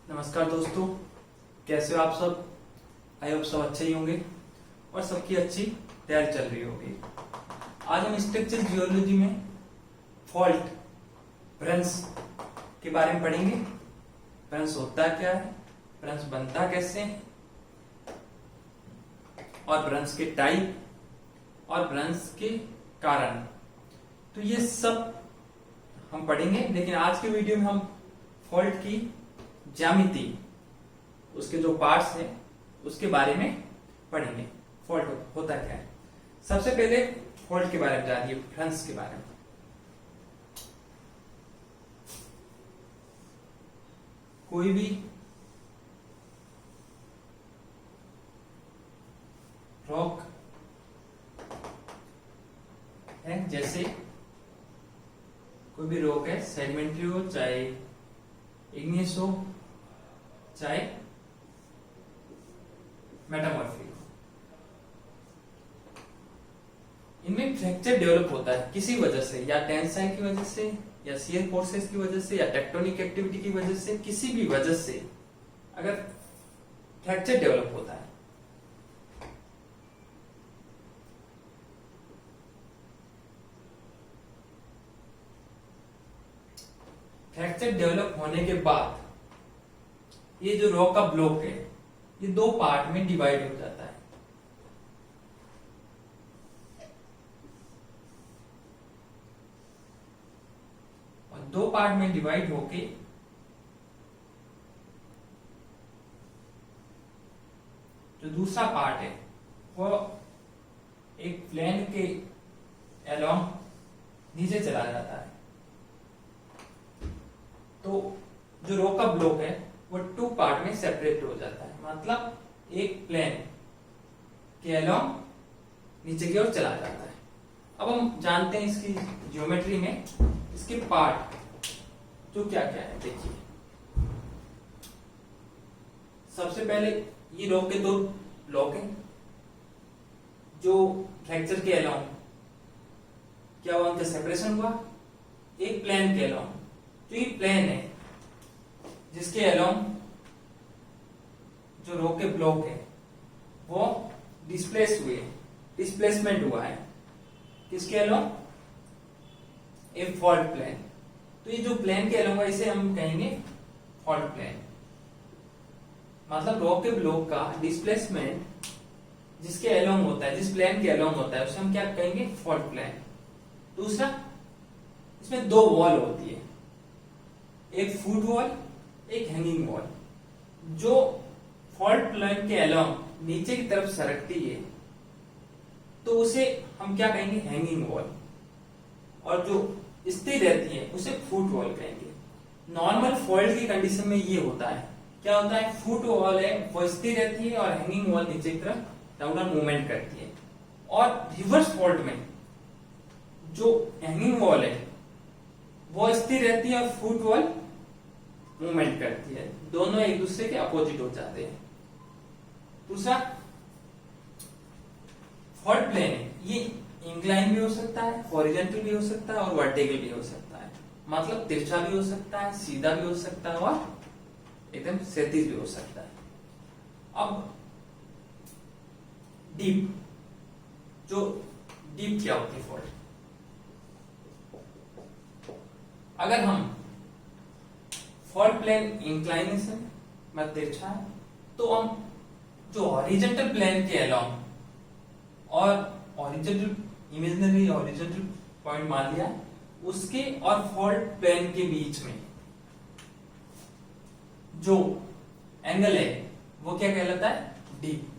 नमस्कार दोस्तों, कैसे हो आप सब। आई होप सब अच्छे ही होंगे और सबकी अच्छी तैयारी चल रही होगी। आज हम स्ट्रक्चरल जियोलॉजी में फॉल्ट ब्रंश के बारे में पढ़ेंगे। ब्रंश होता क्या है, ब्रंश बनता कैसे है, और ब्रंश के टाइप और ब्रंश के कारण, तो ये सब हम पढ़ेंगे। लेकिन आज के वीडियो में हम फॉल्ट की ज्यामिति, उसके जो पार्ट्स हैं उसके बारे में पढ़ेंगे। फॉल्ट होता क्या है। सबसे पहले फॉल्ट के बारे में जानिए, ब्रंश के बारे में। कोई भी रॉक है, जैसे कोई भी रॉक है, सेडिमेंट्री हो चाहे इग्नियस हो चाहे मेटामॉर्फिक हो, इनमें फ्रैक्चर डेवलप होता है किसी वजह से, या टेंसाइल की वजह से, या शियर फोर्सेस की वजह से, या टेक्टोनिक एक्टिविटी की वजह से, किसी भी वजह से अगर फ्रैक्चर डेवलप होता है फ्रैक्चर डेवलप होने के बाद ये जो रॉक का ब्लॉक है ये दो पार्ट में डिवाइड हो जाता है। और दो पार्ट में डिवाइड होके जो दूसरा पार्ट है वो एक प्लेन के अलोंग नीचे चला जाता है। तो जो रॉक का ब्लॉक है वो टू पार्ट में सेपरेट हो जाता है, मतलब एक प्लेन के अलोंग नीचे की ओर चला जाता है। अब हम जानते हैं इसकी ज्योमेट्री में इसके पार्ट जो क्या क्या है। देखिए, सबसे पहले ये रॉक के दो ब्लॉक हैं जो फ्रैक्चर के अलोंग क्या हुआ, उनका सेपरेशन हुआ एक प्लेन के अलोंग। तो ये प्लेन है जिसके अलोंग जो रॉक के ब्लॉक है वो डिस्प्लेस हुए, डिस्प्लेसमेंट हुआ है किसके अलोंग, ए फॉल्ट प्लेन। तो ये जो प्लेन के अलोंग है इसे हम कहेंगे फॉल्ट प्लेन, मतलब रॉक के ब्लॉक का डिस्प्लेसमेंट जिसके अलोंग होता है, जिस प्लेन के अलोंग होता है उसे हम क्या कहेंगे, फॉल्ट प्लेन। दूसरा, इसमें दो वॉल होती है, एक फुट वॉल एक हैंगिंग वॉल। जो फॉल्ट प्लेन के अलोंग नीचे की तरफ सरकती है तो उसे हम क्या कहेंगे, हैंगिंग वॉल, और जो स्थिर रहती है उसे फुट वॉल कहेंगे। नॉर्मल फॉल्ट की कंडीशन में ये होता है, क्या होता है, फुट वॉल है वो स्थिर रहती है और हैंगिंग वॉल नीचे की तरफ डाउनवर्ड मूवमेंट करती है। और रिवर्स फॉल्ट में जो हैंगिंग वॉल है वो स्थिर रहती है और फुट वॉल मूवमेंट करती है, दोनों एक दूसरे के अपोजिट हो जाते हैं। दूसरा, फॉल्ट प्लेन है ये इंक्लाइन भी हो सकता है, हॉरिजॉन्टल भी हो सकता है और वर्टिकल भी हो सकता है, मतलब तिरछा भी हो सकता है, सीधा भी हो सकता है और एकदम क्षैतिज भी हो सकता है। अब डीप, जो डीप क्या होती है फॉल्ट, अगर हम फॉल्ट प्लेन इंक्लाइनेशन में तिरछा है तो हम जो हॉरिजॉन्टल प्लेन के अलोंग और हॉरिजॉन्टल इमेजिनरी हॉरिजॉन्टल पॉइंट मान लिया उसके और फॉल्ट प्लेन के बीच में जो एंगल है वो क्या कहलाता है, डीप,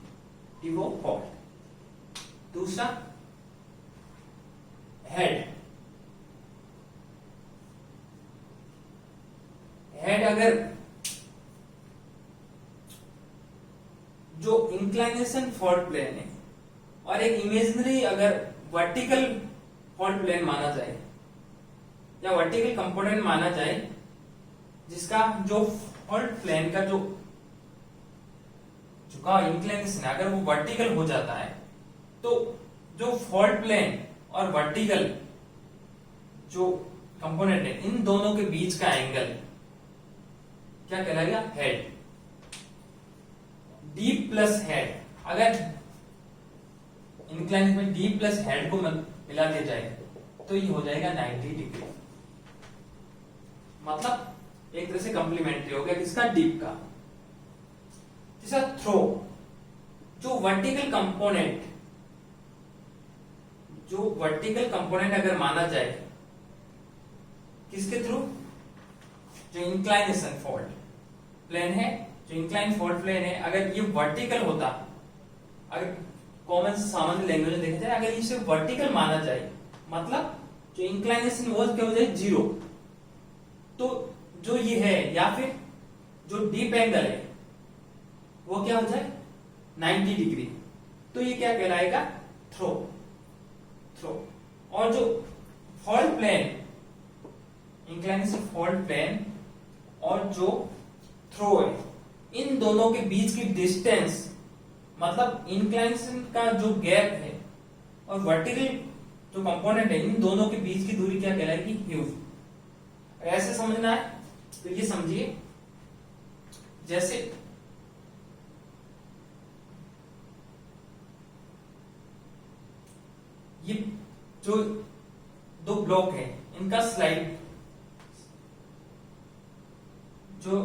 वो फॉल्ट। दूसरा, हेड, अगर जो इंक्लाइनेशन फॉल्ट प्लेन है और एक इमेजिनरी अगर वर्टिकल फॉल्ट प्लेन माना जाए या वर्टिकल कंपोनेंट माना जाए, जिसका जो फॉल्ट प्लेन का जो झुकाव इंक्लाइनेशन है अगर वो वर्टिकल हो जाता है तो जो फॉल्ट प्लेन और वर्टिकल जो कंपोनेंट है इन दोनों के बीच का एंगल क्या कहलाएगा, हेड। डीप प्लस हेड, अगर इंक्लाइन में डीप प्लस हेड को मिला दिया जाए तो ये हो जाएगा 90 डिग्री। मतलब एक तरह से कंप्लीमेंट्री हो गया किसका, डीप का। तीसरा थ्रो, जो वर्टिकल कंपोनेंट अगर माना जाए किसके थ्रू, जो इंक्लाइनेशन फॉल्ट प्लेन है, जो इंक्लाइन फॉल्ट प्लेन है, अगर ये वर्टिकल होता, अगर कॉमन सामान्य लैंग्वेज में देखा जाए, अगर इसे वर्टिकल माना जाए मतलब जो इंक्लाइनेशन वो क्या हो जाए, 0, तो जो ये है या फिर जो डीप एंगल है वो क्या हो जाए 90 डिग्री, तो ये क्या कहलाएगा, थ्रो। और जो fault plane, inclination fault plane और जो थ्रो है, इन दोनों के बीच की डिस्टेंस, मतलब इंक्लाइनेशन का जो गैप है और वर्टिकल जो कंपोनेंट है, इन दोनों के बीच की दूरी क्या कहलाएगी, ह्यूज। ऐसे समझना है तो ये समझिए, जैसे ये जो दो ब्लॉक है इनका स्लाइड जो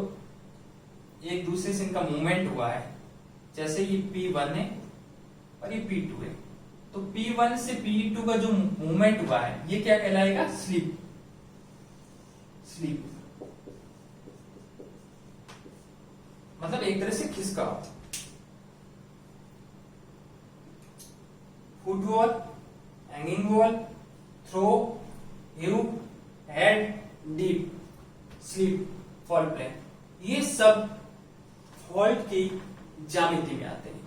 एक दूसरे से इनका मूवमेंट हुआ है, जैसे ये P1 है और ये P2 है, तो P1 से P2 का जो मूवमेंट हुआ है ये क्या कहलाएगा, स्लिप। मतलब एक तरह से खिसकाव। Footwall, hanging wall, throw, heave, hade, dip, slip, fault plane, ये सब फॉल्ट की ज्यामिति में आते हैं।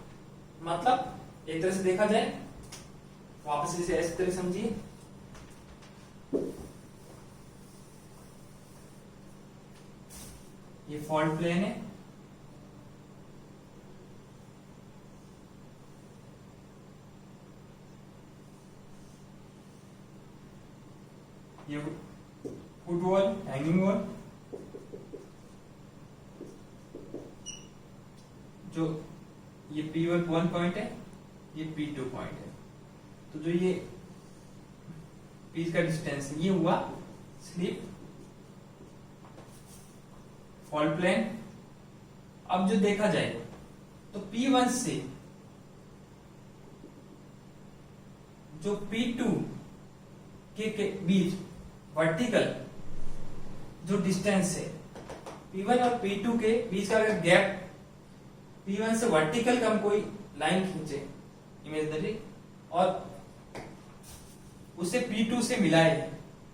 मतलब एक तरह से देखा जाए, वापस इसे इस तरह समझिए, ये फॉल्ट प्लेन है, ये फुटवॉल, हैंगिंग वॉल, जो ये P1 पॉइंट है, ये P2 पॉइंट है, तो जो ये P का डिस्टेंस ये हुआ स्लिप, फॉल्ट प्लेन। अब जो देखा जाए तो P1 से जो P2 के बीच वर्टिकल जो डिस्टेंस है, P1 और P2 के बीच का अगर गैप, P1 से वर्टिकल का हम कोई लाइन खींचे इमेजिनरी और उसे P2 से मिलाए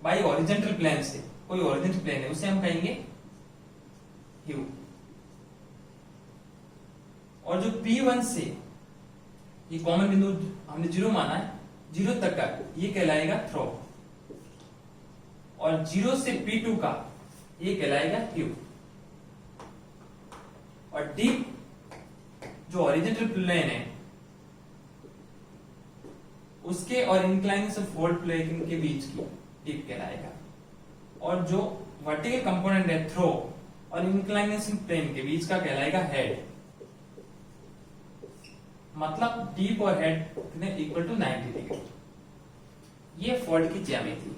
बाई हॉरिजॉन्टल प्लेन से, कोई हॉरिजॉन्टल प्लेन है, उसे हम कहेंगे ह्यू। और जो P1 से ये कॉमन बिंदु हमने 0 माना है, 0 तक का ये कहलाएगा थ्रो, और 0 से P2 का ये कहलाएगा ह्यू। और डीप जो हॉरिजॉन्टल प्लेन है उसके और इंक्लाइनेशन फॉल्ट प्लेन के बीच की डीप कहलाएगा, और जो वर्टिकल कंपोनेंट है थ्रो और इंक्लाइनेशन प्लेन के बीच का कहलाएगा हेड। मतलब डीप और हेड इक्वल टू 90 डिग्री। ये फॉल्ट की ज्यामिति।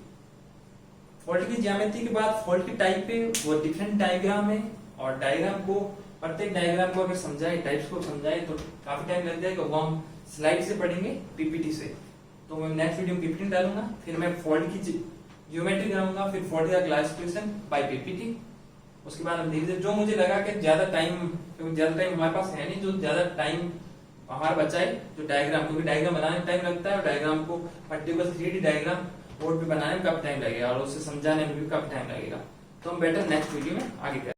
फॉल्ट की ज्यामिति के बाद फॉल्ट की टाइप पे वो डिफरेंट डायग्राम है, और डायग्राम को, प्रत्येक डायग्राम को अगर समझाए, टाइप्स को समझाए तो काफी टाइम लग जाएगा। वो हम स्लाइड से पढ़ेंगे, पीपीटी से। तो मैं नेक्स्ट वीडियो में पीपीटी डालूंगा, फिर मैं फॉल्ट की ज्योमेट्री कराऊंगा, फिर फॉल्ट का क्लासिफिकेशन बाय पीपीटी। उसके बाद हम धीरे धीरे, जो मुझे लगा कि ज्यादा टाइम हमारे पास है नहीं, जो ज्यादा टाइम हमारा बचाए, जो डायग्राम, क्योंकि डायग्राम बनाने में टाइम लगता है, और डायग्राम को पर्टिकुलर 3D डायग्राम बोर्ड पे बनाने में काफी टाइम लगेगा, और उसे समझाने में भी काफी टाइम लगेगा। तो हम बेटर नेक्स्ट वीडियो में आगे करेंगे।